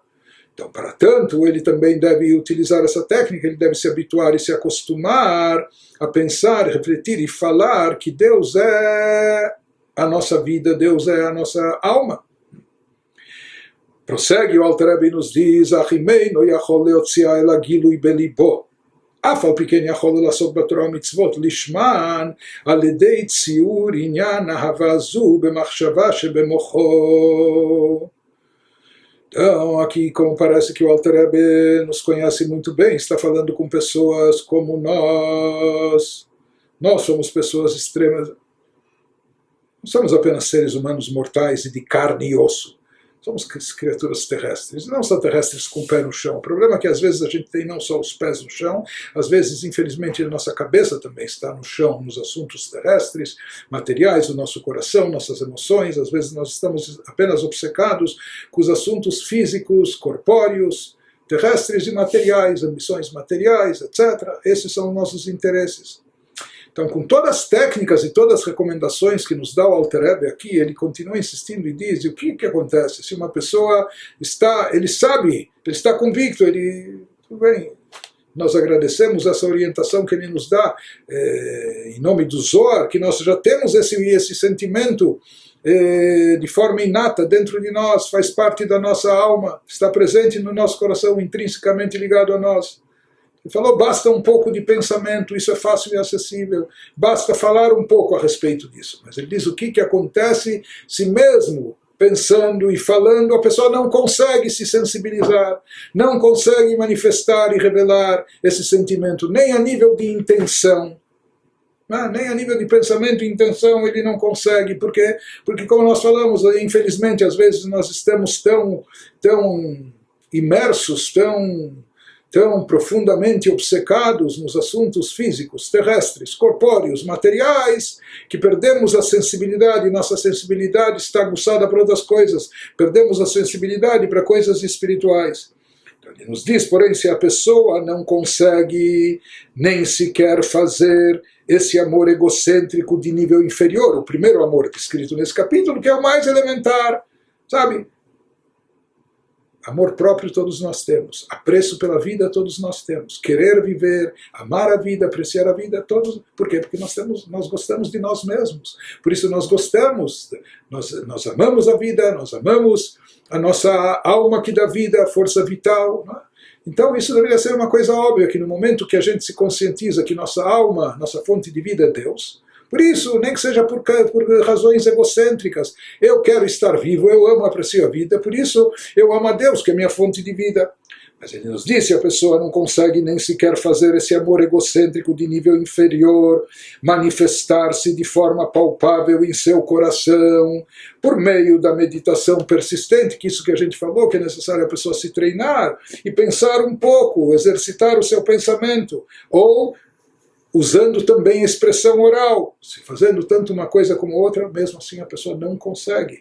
Então, para tanto, ele também deve utilizar essa técnica, ele deve se habituar e se acostumar a pensar, refletir e falar que Deus é a nossa vida, Deus é a nossa alma. Prossegue o Alter Rebbe e nos diz: Achimei no yachol leotzia ela gilui belibo. אף על פי כן יכול לעשות בתורה ומצוות לשמן על ידי ציור עניין אהבה זו במחשבה שבמוחו. Então, aqui, como parece que o Alter Rebbe nos conhece muito bem, está falando com pessoas como nós. Nós somos pessoas extremas. Não somos apenas seres humanos mortais e de carne e osso. Somos criaturas terrestres, não só terrestres com o pé no chão. O problema é que às vezes a gente tem não só os pés no chão, às vezes, infelizmente, a nossa cabeça também está no chão, nos assuntos terrestres, materiais, o nosso coração, nossas emoções. Às vezes nós estamos apenas obcecados com os assuntos físicos, corpóreos, terrestres e materiais, ambições materiais, etc. Esses são os nossos interesses. Então, com todas as técnicas e todas as recomendações que nos dá o Alter Rebbe aqui, ele continua insistindo e diz: e o que acontece? Se uma pessoa ele sabe, ele está convicto, tudo bem, Nós agradecemos essa orientação que ele nos dá, em nome do Zohar, que nós já temos esse sentimento de forma inata dentro de nós, faz parte da nossa alma, está presente no nosso coração, intrinsecamente ligado a nós. Ele falou, basta um pouco de pensamento, isso é fácil e acessível, basta falar um pouco a respeito disso. Mas ele diz o que acontece se mesmo pensando e falando, a pessoa não consegue se sensibilizar, não consegue manifestar e revelar esse sentimento, nem a nível de intenção, nem a nível de pensamento e intenção ele não consegue. Por quê? Porque, como nós falamos, infelizmente, às vezes nós estamos tão imersos, tão profundamente obcecados nos assuntos físicos, terrestres, corpóreos, materiais, que perdemos a sensibilidade, nossa sensibilidade está aguçada para outras coisas, perdemos a sensibilidade para coisas espirituais. Então ele nos diz, porém, se a pessoa não consegue nem sequer fazer esse amor egocêntrico de nível inferior, o primeiro amor descrito nesse capítulo, que é o mais elementar, sabe? Amor próprio todos nós temos, apreço pela vida todos nós temos, querer viver, amar a vida, apreciar a vida, todos. Por quê? Porque nós gostamos de nós mesmos, por isso nós gostamos, nós amamos a vida, nós amamos a nossa alma que dá vida, a força vital, não é? Então isso deveria ser uma coisa óbvia, que no momento que a gente se conscientiza que nossa alma, nossa fonte de vida é Deus, por isso, nem que seja por razões egocêntricas, eu quero estar vivo, eu amo, aprecio a vida, por isso eu amo a Deus, que é minha fonte de vida. Mas ele nos disse, a pessoa não consegue nem sequer fazer esse amor egocêntrico de nível inferior, manifestar-se de forma palpável em seu coração, por meio da meditação persistente, que isso que a gente falou, que é necessário a pessoa se treinar e pensar um pouco, exercitar o seu pensamento, ou usando também a expressão oral, se fazendo tanto uma coisa como outra, mesmo assim a pessoa não consegue.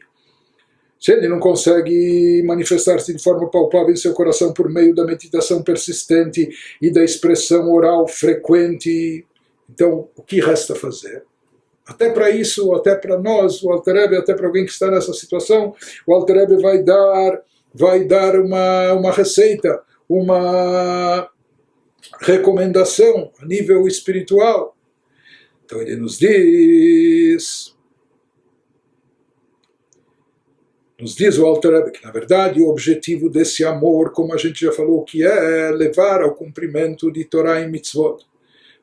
Se ele não consegue manifestar-se de forma palpável em seu coração por meio da meditação persistente e da expressão oral frequente, então o que resta fazer? Até para isso, até para nós, o Alter Rebbe, até para alguém que está nessa situação, o Alter Rebbe vai dar uma receita, uma recomendação a nível espiritual. Então ele nos diz o Alter Rebbe que, na verdade, o objetivo desse amor, como a gente já falou, que é levar ao cumprimento de Torá e Mitzvot,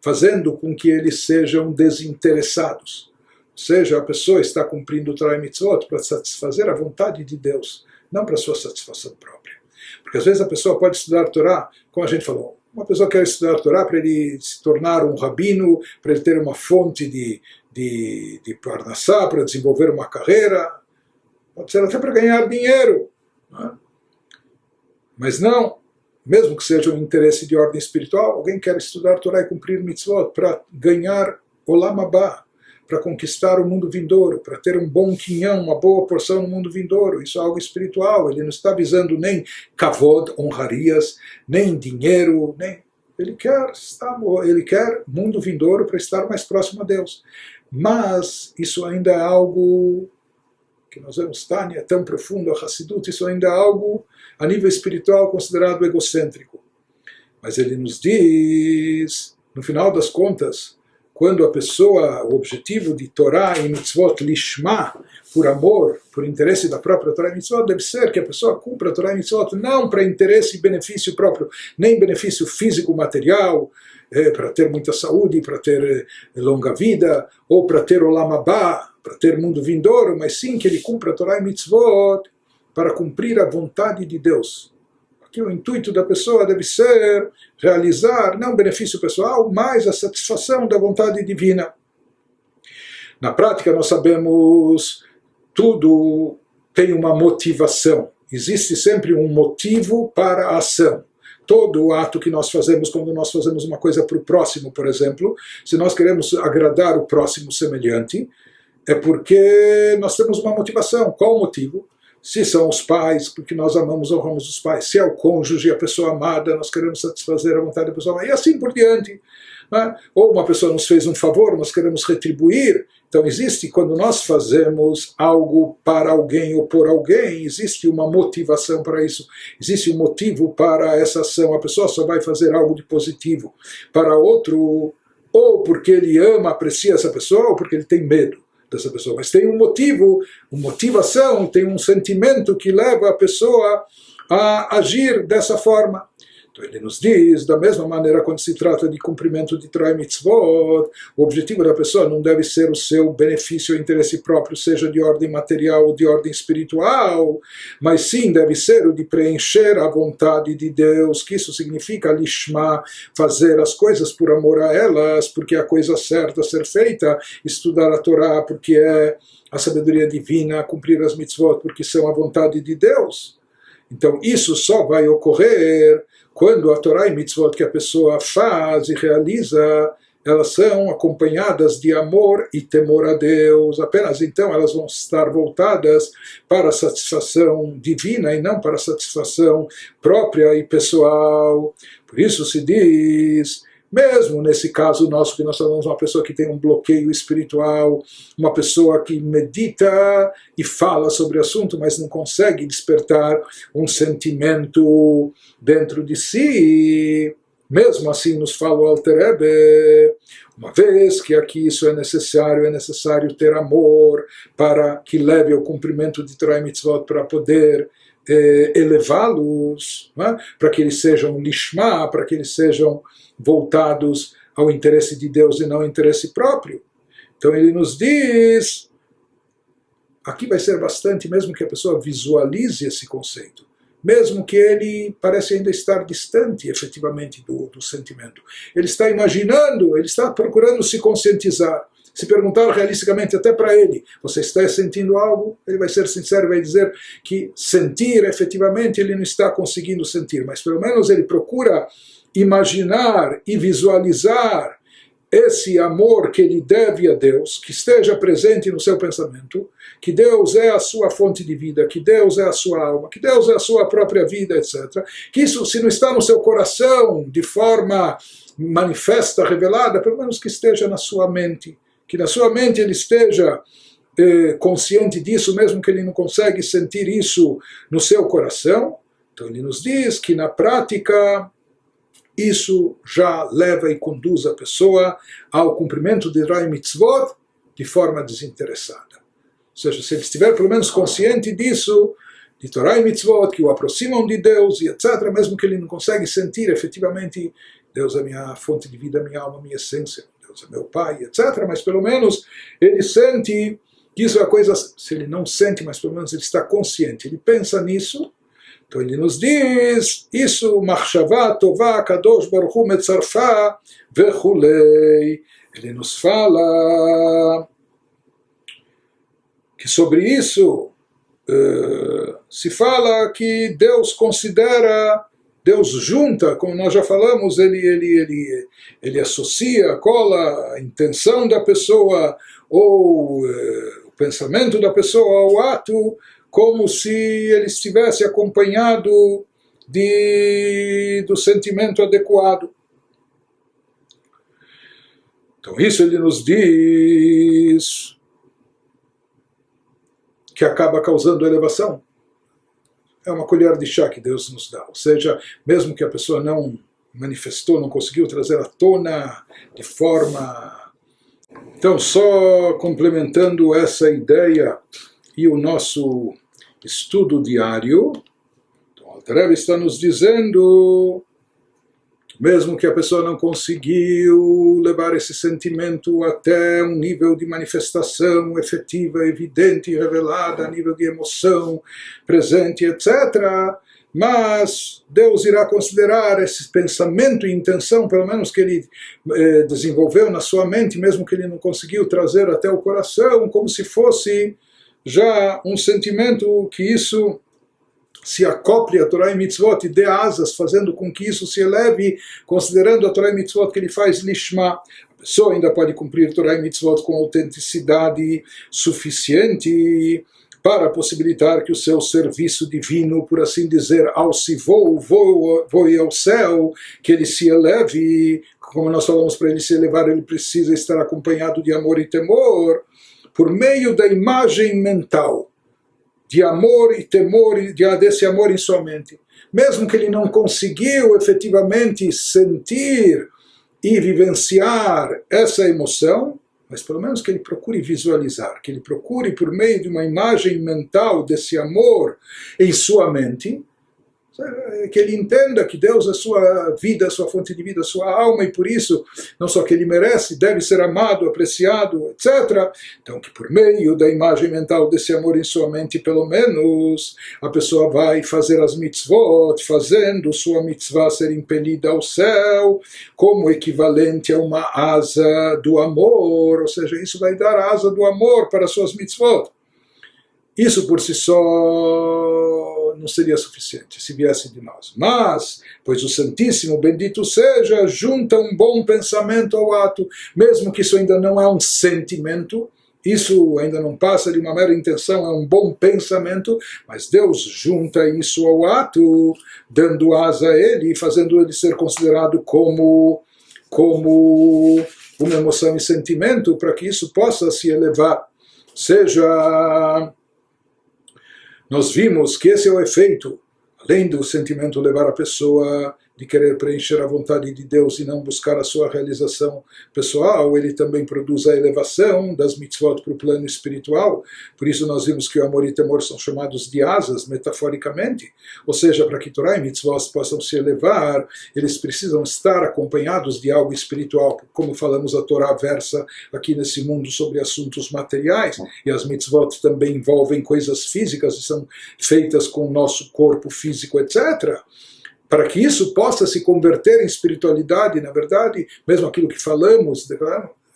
fazendo com que eles sejam desinteressados. Ou seja, a pessoa está cumprindo Torá e Mitzvot para satisfazer a vontade de Deus, não para a sua satisfação própria. Porque às vezes a pessoa pode estudar Torá, como a gente falou, uma pessoa quer estudar Torá para ele se tornar um rabino, para ele ter uma fonte de parnassá, para desenvolver uma carreira, pode ser até para ganhar dinheiro, não é? Mas não, mesmo que seja um interesse de ordem espiritual, alguém quer estudar Torá e cumprir mitzvot para ganhar olam haba, para conquistar o mundo vindouro, para ter um bom quinhão, uma boa porção no mundo vindouro. Isso é algo espiritual, ele não está visando nem kavod, honrarias, nem dinheiro, nem... Ele quer mundo vindouro para estar mais próximo a Deus. Mas isso ainda é algo que nós vemos, Tânia, é tão profundo, a Hassidut, isso ainda é algo a nível espiritual considerado egocêntrico. Mas ele nos diz, no final das contas, quando a pessoa, o objetivo de Torá e Mitzvot lishma, por amor, por interesse da própria Torá e Mitzvot, deve ser que a pessoa cumpra a Torá e Mitzvot não para interesse e benefício próprio, nem benefício físico, material, para ter muita saúde, para ter longa vida, ou para ter olam haba, para ter mundo vindouro, mas sim que ele cumpra a Torá e Mitzvot para cumprir a vontade de Deus. Que o intuito da pessoa deve ser realizar, não benefício pessoal, mas a satisfação da vontade divina. Na prática, nós sabemos, tudo tem uma motivação. Existe sempre um motivo para a ação. Todo o ato que nós fazemos, quando nós fazemos uma coisa para o próximo, por exemplo, se nós queremos agradar o próximo semelhante, é porque nós temos uma motivação. Qual o motivo? Se são os pais, porque nós amamos ou honramos os pais. Se é o cônjuge, a pessoa amada, nós queremos satisfazer a vontade da pessoa amada. E assim por diante. Né? Ou uma pessoa nos fez um favor, nós queremos retribuir Então existe, quando nós fazemos algo para alguém ou por alguém, existe uma motivação para isso, existe um motivo para essa ação. A pessoa só vai fazer algo de positivo para outro, ou porque ele ama, aprecia essa pessoa, ou porque ele tem medo dessa pessoa. Mas tem um motivo, uma motivação, tem um sentimento que leva a pessoa a agir dessa forma. Então ele nos diz, da mesma maneira, quando se trata de cumprimento de Torah e Mitzvot, o objetivo da pessoa não deve ser o seu benefício ou interesse próprio, seja de ordem material ou de ordem espiritual, mas sim deve ser o de preencher a vontade de Deus, que isso significa lishma, fazer as coisas por amor a elas, porque é a coisa certa a ser feita, estudar a Torá porque é a sabedoria divina, cumprir as mitzvot porque são a vontade de Deus. Então isso só vai ocorrer quando a Torá e mitzvot que a pessoa faz e realiza, elas são acompanhadas de amor e temor a Deus. Apenas então elas vão estar voltadas para a satisfação divina e não para a satisfação própria e pessoal. Por isso se diz, mesmo nesse caso nosso, que nós falamos uma pessoa que tem um bloqueio espiritual, uma pessoa que medita e fala sobre o assunto, mas não consegue despertar um sentimento dentro de si, mesmo assim nos fala o Alter Rebbe, uma vez que aqui isso é necessário ter amor para que leve ao cumprimento de Torah e Mitzvot, para poder elevá-los, né? Para que eles sejam lishma, para que eles sejam voltados ao interesse de Deus e não ao interesse próprio. Então ele nos diz, aqui vai ser bastante, mesmo que a pessoa visualize esse conceito, mesmo que ele parece ainda estar distante efetivamente do sentimento. Ele está imaginando, ele está procurando se conscientizar. Se perguntar realisticamente até para ele, você está sentindo algo? Ele vai ser sincero e vai dizer que sentir, efetivamente, ele não está conseguindo sentir, mas pelo menos ele procura imaginar e visualizar esse amor que ele deve a Deus, que esteja presente no seu pensamento, que Deus é a sua fonte de vida, que Deus é a sua alma, que Deus é a sua própria vida, etc. Que isso, se não está no seu coração de forma manifesta, revelada, pelo menos que esteja na sua mente, que na sua mente ele esteja consciente disso, mesmo que ele não consegue sentir isso no seu coração. Então ele nos diz que na prática isso já leva e conduz a pessoa ao cumprimento de Torah e Mitzvot de forma desinteressada. Ou seja, se ele estiver pelo menos consciente disso, de Torah e Mitzvot, que o aproximam de Deus e etc., mesmo que ele não consegue sentir efetivamente, Deus é minha fonte de vida, minha alma, minha essência, Deus é meu Pai, etc., mas pelo menos ele sente que isso é a coisa, se ele não sente, mas pelo menos ele está consciente, ele pensa nisso. Então ele nos diz, isso, Machshavah Tovah Kadosh Baruch Hu Metzarfa Vechulei. Ele nos fala que sobre isso se fala que Deus considera, Deus junta, como nós já falamos, ele associa, cola a intenção da pessoa ou o pensamento da pessoa ao ato, como se ele estivesse acompanhado do sentimento adequado. Então isso ele nos diz que acaba causando elevação. É uma colher de chá que Deus nos dá. Ou seja, mesmo que a pessoa não manifestou, não conseguiu trazer à tona de forma... Então, só complementando essa ideia e o nosso estudo diário, então, o Alter Rebbe está nos dizendo que mesmo que a pessoa não conseguiu levar esse sentimento até um nível de manifestação efetiva, evidente e revelada, a nível de emoção presente, etc., mas Deus irá considerar esse pensamento e intenção, pelo menos que ele desenvolveu na sua mente, mesmo que ele não conseguiu trazer até o coração, como se fosse já um sentimento que isso se acople a Torah e Mitzvot e dê asas, fazendo com que isso se eleve, considerando a Torah e Mitzvot que ele faz lishma. A pessoa ainda pode cumprir Torah e Mitzvot com autenticidade suficiente para possibilitar que o seu serviço divino, por assim dizer, ao se voe ao céu, que ele se eleve. Como nós falamos, para ele se elevar, ele precisa estar acompanhado de amor e temor. por meio da imagem mental, de amor e temor, desse amor em sua mente. Mesmo que ele não conseguiu efetivamente sentir e vivenciar essa emoção, mas pelo menos que ele procure visualizar, que ele procure por meio de uma imagem mental desse amor em sua mente, que ele entenda que Deus é sua vida, sua fonte de vida, sua alma, e por isso, não só que ele merece, deve ser amado, apreciado, etc. Então, que por meio da imagem mental desse amor em sua mente, pelo menos, a pessoa vai fazer as mitzvot, fazendo sua mitzvah ser impelida ao céu, como equivalente a uma asa do amor, ou seja, isso vai dar a asa do amor para suas mitzvot. Isso por si só não seria suficiente, se viesse de nós. Mas, pois o Santíssimo, bendito seja, junta um bom pensamento ao ato, mesmo que isso ainda não é um sentimento, isso ainda não passa de uma mera intenção, é um bom pensamento, mas Deus junta isso ao ato, dando asa a ele, fazendo ele ser considerado como uma emoção e sentimento, para que isso possa se elevar. Seja... Nós vimos que esse é o efeito, além do sentimento levar a pessoa de querer preencher a vontade de Deus e não buscar a sua realização pessoal, ele também produz a elevação das mitzvot para o plano espiritual. Por isso nós vimos que o amor e o temor são chamados de asas, metaforicamente. Ou seja, para que Torá e mitzvot possam se elevar, eles precisam estar acompanhados de algo espiritual. Como falamos, a Torá versa aqui nesse mundo sobre assuntos materiais, e as mitzvot também envolvem coisas físicas e são feitas com o nosso corpo físico, etc., para que isso possa se converter em espiritualidade, na verdade, mesmo aquilo que falamos,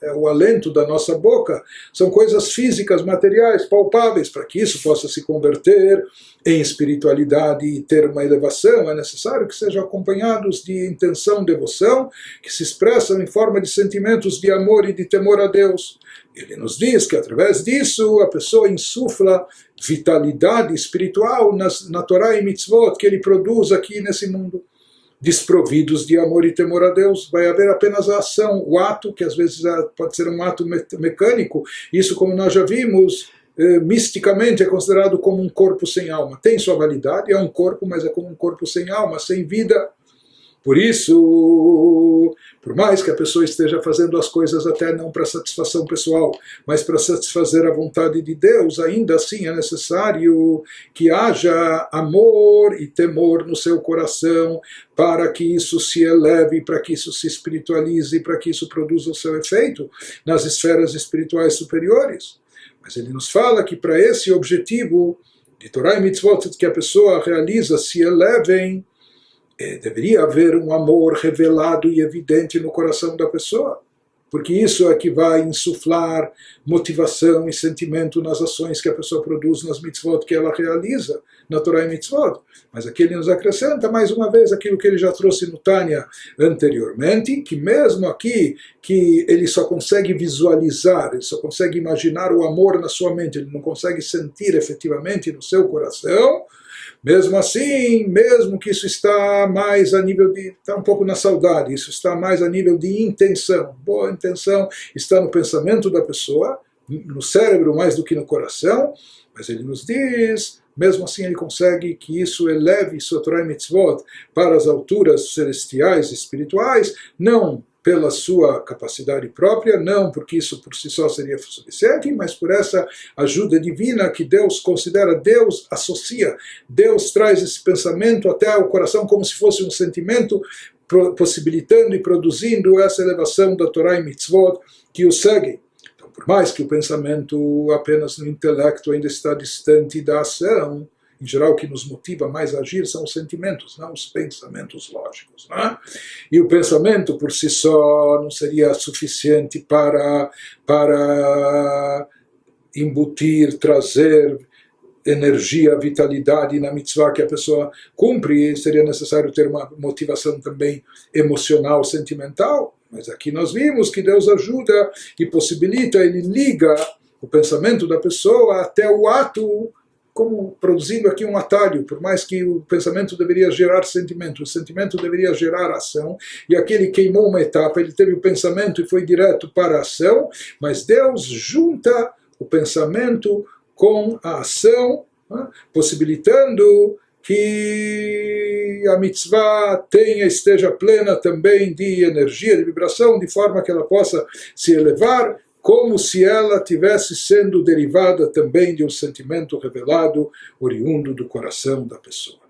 é o alento da nossa boca, são coisas físicas, materiais, palpáveis. Para que isso possa se converter em espiritualidade e ter uma elevação, é necessário que sejam acompanhados de intenção, devoção, que se expressam em forma de sentimentos de amor e de temor a Deus. Ele nos diz que através disso a pessoa insufla vitalidade espiritual na Torá e mitzvot que ele produz aqui nesse mundo. Desprovidos de amor e temor a Deus, vai haver apenas a ação, o ato, que às vezes pode ser um ato mecânico. Isso, como nós já vimos, misticamente é considerado como um corpo sem alma. Tem sua validade, é um corpo, mas é como um corpo sem alma, sem vida. Por isso, por mais que a pessoa esteja fazendo as coisas até não para satisfação pessoal, mas para satisfazer a vontade de Deus, ainda assim é necessário que haja amor e temor no seu coração, para que isso se eleve, para que isso se espiritualize, para que isso produza o seu efeito nas esferas espirituais superiores. Mas ele nos fala que para esse objetivo de Torá e mitzvot que a pessoa realiza se elevem, deveria haver um amor revelado e evidente no coração da pessoa, porque isso é que vai insuflar motivação e sentimento nas ações que a pessoa produz, nas mitzvot que ela realiza, na Torá e mitzvot. Mas aqui ele nos acrescenta mais uma vez aquilo que ele já trouxe no Tânia anteriormente, que mesmo aqui, que ele só consegue visualizar, ele só consegue imaginar o amor na sua mente, ele não consegue sentir efetivamente no seu coração. Mesmo assim, mesmo que isso está mais a nível de... está um pouco na saudade, isso está mais a nível de intenção. Boa intenção está no pensamento da pessoa, no cérebro mais do que no coração, mas ele nos diz, mesmo assim ele consegue que isso eleve sua Torá e mitzvot para as alturas celestiais e espirituais, não pela sua capacidade própria, não porque isso por si só seria suficiente, mas por essa ajuda divina que Deus considera, Deus associa, Deus traz esse pensamento até o coração como se fosse um sentimento, possibilitando e produzindo essa elevação da Torá e mitzvot que o seguem. Então, por mais que o pensamento apenas no intelecto ainda está distante da ação, em geral, o que nos motiva mais a agir são os sentimentos, não os pensamentos lógicos. Não é? E o pensamento por si só não seria suficiente para embutir, trazer energia, vitalidade na mitzvah que a pessoa cumpre. Seria necessário ter uma motivação também emocional, sentimental. Mas aqui nós vimos que Deus ajuda e possibilita, ele liga o pensamento da pessoa até o ato, como produzindo aqui um atalho, por mais que o pensamento deveria gerar sentimento, o sentimento deveria gerar ação, e aqui ele queimou uma etapa, ele teve o pensamento e foi direto para a ação, mas Deus junta o pensamento com a ação, possibilitando que a mitzvah esteja plena também de energia, de vibração, de forma que ela possa se elevar, como se ela tivesse sendo derivada também de um sentimento revelado, oriundo do coração da pessoa.